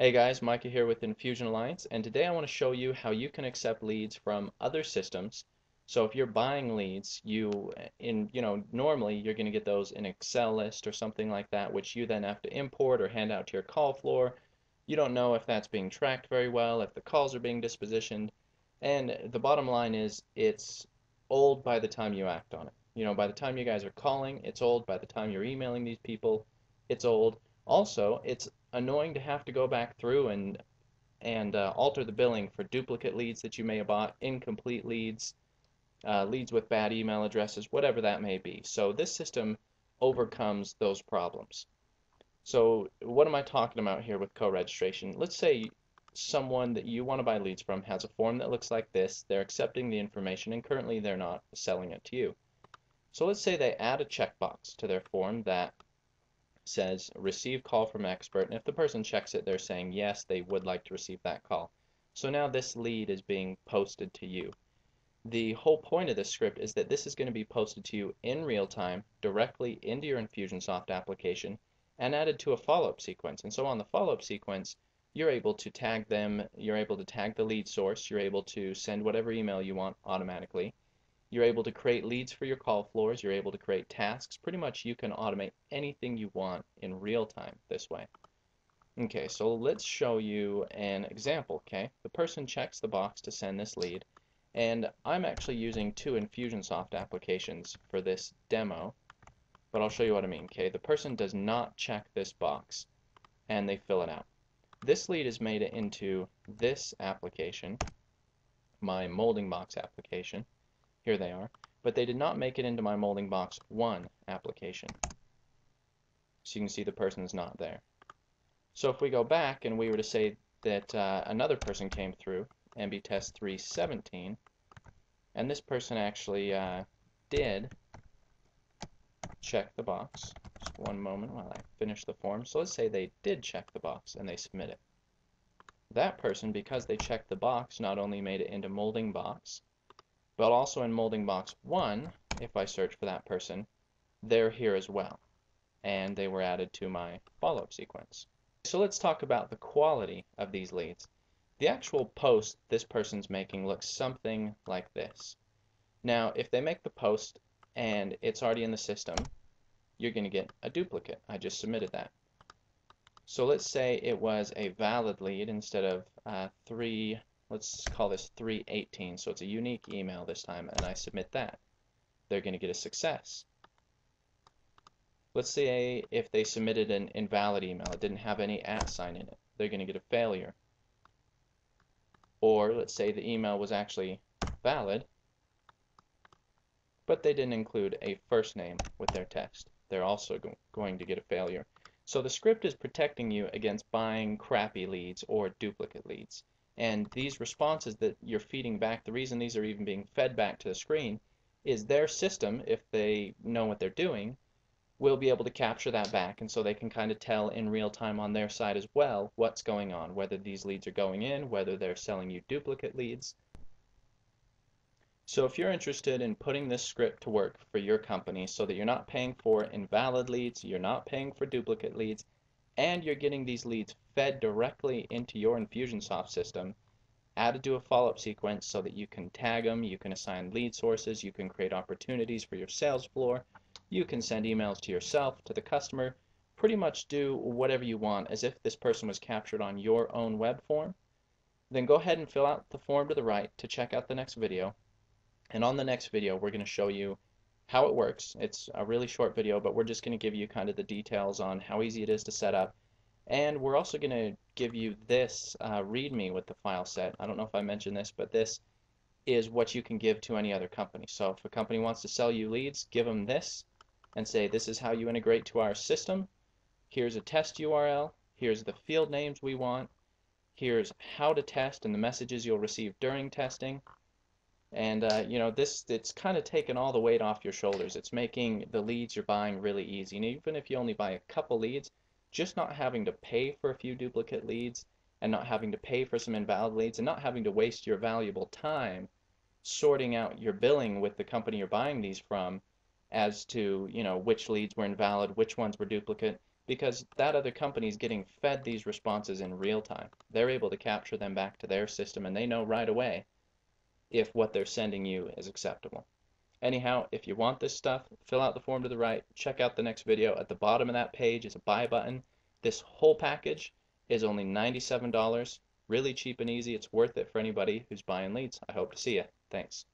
Hey guys, Micah here with Infusion Alliance, and today I want to show you how you can accept leads from other systems. So if you're buying leads, normally you're going to get those in Excel list or something like that, which you then have to import or hand out to your call floor. You don't know if that's being tracked very well, if the calls are being dispositioned, and the bottom line is it's old by the time you act on it. By the time you guys are calling, it's old. By the time you're emailing these people, it's old. Also, it's annoying to have to go back through and alter the billing for duplicate leads that you may have bought, incomplete leads, leads with bad email addresses, whatever that may be. So this system overcomes those problems. So what am I talking about here with co-registration? Let's say someone that you want to buy leads from has a form that looks like this. They're accepting the information and currently they're not selling it to you. So let's say they add a checkbox to their form that says receive call from expert, and if the person checks it, they're saying yes, they would like to receive that call. So now this lead is being posted to you. The whole point of this script is that this is going to be posted to you in real time directly into your Infusionsoft application and added to a follow-up sequence. And so on the follow-up sequence, you're able to tag them, you're able to tag the lead source, you're able to send whatever email you want automatically. You're able to create leads for your call floors. You're able to create tasks. Pretty much you can automate anything you want in real time this way. Okay, so let's show you an example, okay? The person checks the box to send this lead, and I'm actually using two Infusionsoft applications for this demo, but I'll show you what I mean, okay? The person does not check this box, and they fill it out. This lead is made it into this application, my molding box application. Here they are, but they did not make it into my molding box 1 application. So you can see the person's not there. So if we go back and we were to say that another person came through, MB test 317, and this person actually did check the box. Just one moment while I finish the form. So let's say they did check the box and they submit it. That person, because they checked the box, not only made it into molding box, but also in molding box 1, if I search for that person, they're here as well, and they were added to my follow-up sequence. So let's talk about the quality of these leads. The actual post this person's making looks something like this. Now, if they make the post and it's already in the system, you're going to get a duplicate. I just submitted that. So let's say it was a valid lead instead of let's call this 318, so it's a unique email this time, and I submit that. They're going to get a success. Let's say if they submitted an invalid email, it didn't have any @ sign in it, they're going to get a failure. Or let's say the email was actually valid, but they didn't include a first name with their text. They're also going to get a failure. So the script is protecting you against buying crappy leads or duplicate leads. And these responses that you're feeding back, the reason these are even being fed back to the screen is their system, if they know what they're doing, will be able to capture that back, and so they can kind of tell in real time on their side as well what's going on, whether these leads are going in, whether they're selling you duplicate leads. So if you're interested in putting this script to work for your company so that you're not paying for invalid leads, you're not paying for duplicate leads, and you're getting these leads fed directly into your Infusionsoft system, added to a follow-up sequence so that you can tag them, you can assign lead sources, you can create opportunities for your sales floor, you can send emails to yourself, to the customer, pretty much do whatever you want as if this person was captured on your own web form. Then go ahead and fill out the form to the right to check out the next video. And on the next video, we're going to show you how it works. It's a really short video, but we're just going to give you kind of the details on how easy it is to set up. And we're also going to give you this README with the file set. I don't know if I mentioned this, but this is what you can give to any other company. So if a company wants to sell you leads, give them this and say, this is how you integrate to our system. Here's a test URL. Here's the field names we want. Here's how to test and the messages you'll receive during testing. And it's kind of taken all the weight off your shoulders. It's making the leads you're buying really easy. And even if you only buy a couple leads, just not having to pay for a few duplicate leads and not having to pay for some invalid leads and not having to waste your valuable time sorting out your billing with the company you're buying these from as to, which leads were invalid, which ones were duplicate. because that other company is getting fed these responses in real time. They're able to capture them back to their system and they know right away if what they're sending you is acceptable. Anyhow, if you want this stuff, fill out the form to the right, check out the next video. At the bottom of that page is a buy button. This whole package is only $97, really cheap and easy. It's worth it for anybody who's buying leads. I hope to see you. Thanks.